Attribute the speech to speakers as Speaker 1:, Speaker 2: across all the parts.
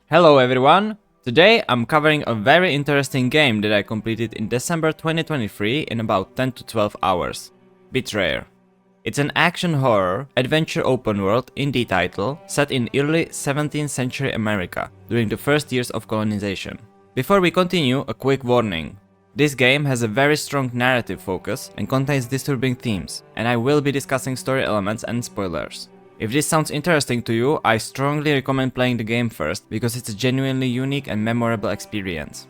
Speaker 1: Hello everyone! Today I'm covering a very interesting game that I completed in December 2023 in about 10 to 12 hours. Betrayer. It's an action horror, adventure open world indie title set in early 17th century America during the first years of colonization. Before we continue, a quick warning. This game has a very strong narrative focus and contains disturbing themes, and I will be discussing story elements and spoilers. If this sounds interesting to you, I strongly recommend playing the game first because it's a genuinely unique and memorable experience.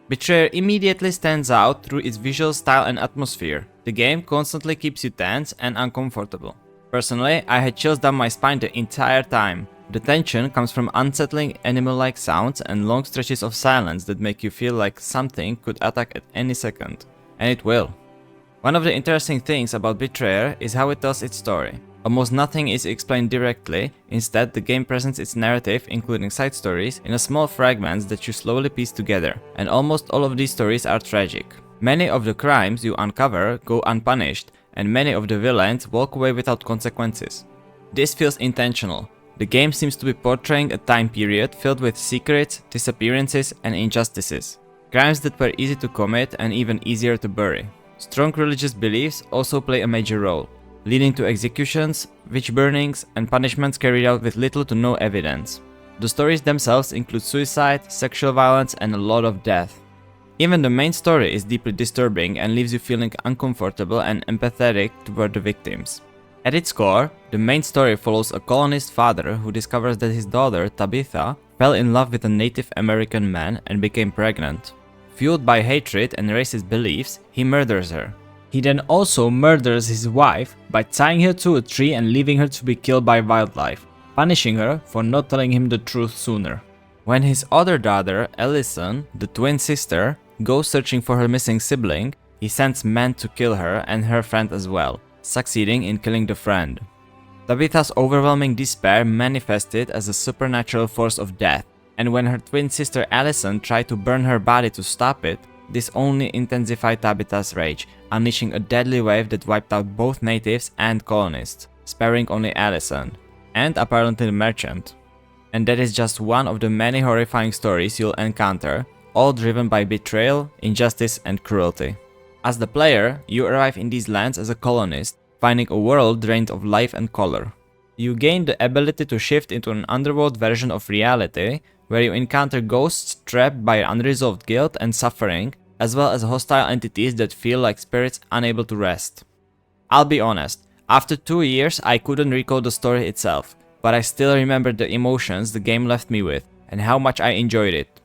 Speaker 1: Betrayer immediately stands out through its visual style and atmosphere. The game constantly keeps you tense and uncomfortable. Personally, I had chills down my spine the entire time. The tension comes from unsettling animal-like sounds and long stretches of silence that make you feel like something could attack at any second. And it will. One of the interesting things about Betrayer is how it tells its story. Almost nothing is explained directly, instead the game presents its narrative, including side stories, in a small fragments that you slowly piece together, and almost all of these stories are tragic. Many of the crimes you uncover go unpunished, and many of the villains walk away without consequences. This feels intentional. The game seems to be portraying a time period filled with secrets, disappearances, and injustices. Crimes that were easy to commit and even easier to bury. Strong religious beliefs also play a major role, leading to executions, witch burnings, and punishments carried out with little to no evidence. The stories themselves include suicide, sexual violence, and a lot of death. Even the main story is deeply disturbing and leaves you feeling uncomfortable and empathetic toward the victims. At its core, the main story follows a colonist father who discovers that his daughter, Tabitha, fell in love with a Native American man and became pregnant. Fueled by hatred and racist beliefs, he murders her. He then also murders his wife by tying her to a tree and leaving her to be killed by wildlife, punishing her for not telling him the truth sooner. When his other daughter, Allison, the twin sister, goes searching for her missing sibling, he sends men to kill her and her friend as well, succeeding in killing the friend. Tabitha's overwhelming despair manifested as a supernatural force of death, and when her twin sister Allison tried to burn her body to stop it, this only intensified Tabitha's rage, unleashing a deadly wave that wiped out both natives and colonists, sparing only Allison, and apparently the merchant. And that is just one of the many horrifying stories you'll encounter, all driven by betrayal, injustice, and cruelty. As the player, you arrive in these lands as a colonist, finding a world drained of life and color. You gain the ability to shift into an underworld version of reality, where you encounter ghosts trapped by unresolved guilt and suffering, as well as hostile entities that feel like spirits unable to rest. I'll be honest, after 2 years I couldn't recall the story itself, but I still remember the emotions the game left me with, and how much I enjoyed it.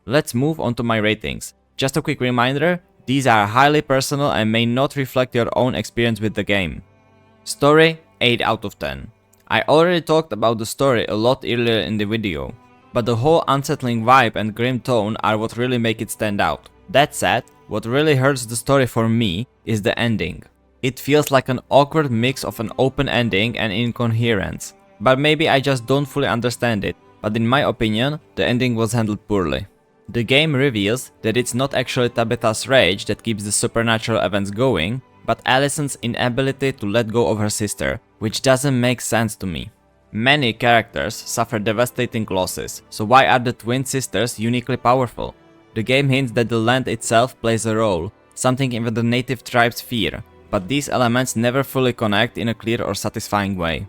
Speaker 1: Let's move on to my ratings. Just a quick reminder, these are highly personal and may not reflect your own experience with the game. Story, 8 out of 10. I already talked about the story a lot earlier in the video, but the whole unsettling vibe and grim tone are what really make it stand out. That said, what really hurts the story for me is the ending. It feels like an awkward mix of an open ending and incoherence, but maybe I just don't fully understand it, but in my opinion, the ending was handled poorly. The game reveals that it's not actually Tabitha's rage that keeps the supernatural events going, but Allison's inability to let go of her sister, which doesn't make sense to me. Many characters suffer devastating losses, so why are the twin sisters uniquely powerful? The game hints that the land itself plays a role, something even the native tribes fear, but these elements never fully connect in a clear or satisfying way.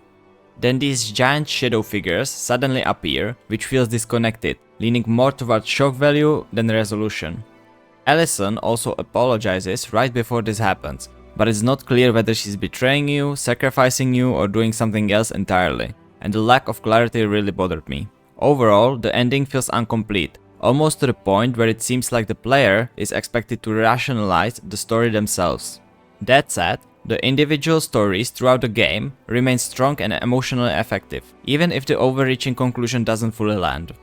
Speaker 1: Then these giant shadow figures suddenly appear, which feels disconnected, leaning more towards shock value than resolution. Allison also apologizes right before this happens, but it's not clear whether she's betraying you, sacrificing you, or doing something else entirely, and the lack of clarity really bothered me. Overall, the ending feels incomplete, almost to the point where it seems like the player is expected to rationalize the story themselves. That said, the individual stories throughout the game remain strong and emotionally effective, even if the overreaching conclusion doesn't fully land.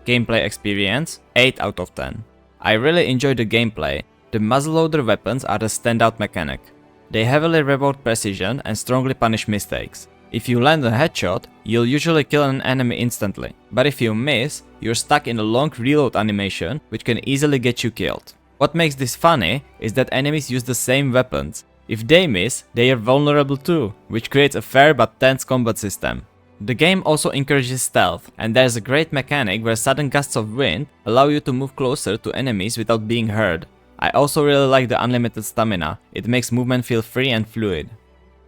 Speaker 1: Gameplay experience, 8 out of 10. I really enjoyed the gameplay. The muzzleloader weapons are the standout mechanic. They heavily reward precision and strongly punish mistakes. If you land a headshot, you'll usually kill an enemy instantly, but if you miss, you're stuck in a long reload animation which can easily get you killed. What makes this funny is that enemies use the same weapons. If they miss, they are vulnerable too, which creates a fair but tense combat system. The game also encourages stealth, and there's a great mechanic where sudden gusts of wind allow you to move closer to enemies without being heard. I also really like the unlimited stamina, it makes movement feel free and fluid.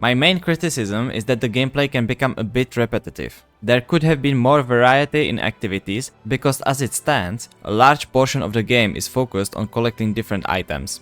Speaker 1: My main criticism is that the gameplay can become a bit repetitive. There could have been more variety in activities, because as it stands, a large portion of the game is focused on collecting different items.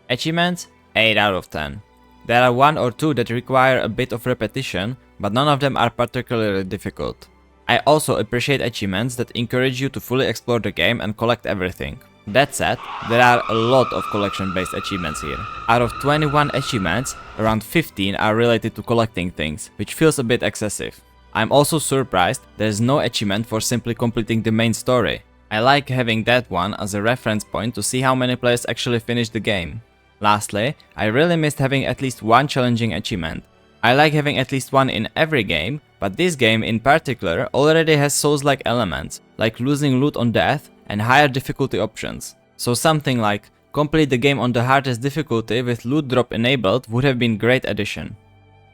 Speaker 1: Achievements? 8 out of 10. There are 1 or 2 that require a bit of repetition, but none of them are particularly difficult. I also appreciate achievements that encourage you to fully explore the game and collect everything. That said, there are a lot of collection-based achievements here. Out of 21 achievements, around 15 are related to collecting things, which feels a bit excessive. I'm also surprised there's no achievement for simply completing the main story. I like having that one as a reference point to see how many players actually finish the game. Lastly, I really missed having at least one challenging achievement. I like having at least one in every game, but this game in particular already has Souls-like elements, like losing loot on death and higher difficulty options. So something like complete the game on the hardest difficulty with loot drop enabled would have been great addition.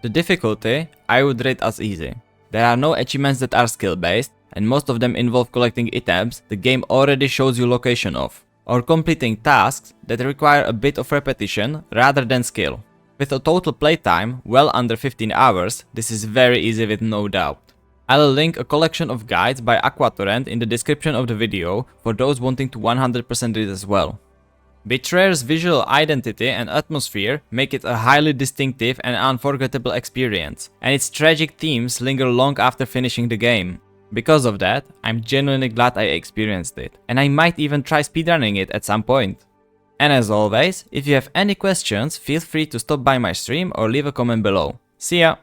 Speaker 1: The difficulty I would rate as easy. There are no achievements that are skill based, and most of them involve collecting items the game already shows you location of, or completing tasks that require a bit of repetition rather than skill. With a total playtime well under 15 hours, this is very easy with no doubt. I'll link a collection of guides by aquatorrent in the description of the video for those wanting to 100% read as well. Betrayer's visual identity and atmosphere make it a highly distinctive and unforgettable experience, and its tragic themes linger long after finishing the game. Because of that, I'm genuinely glad I experienced it, and I might even try speedrunning it at some point. And as always, if you have any questions, feel free to stop by my stream or leave a comment below. See ya!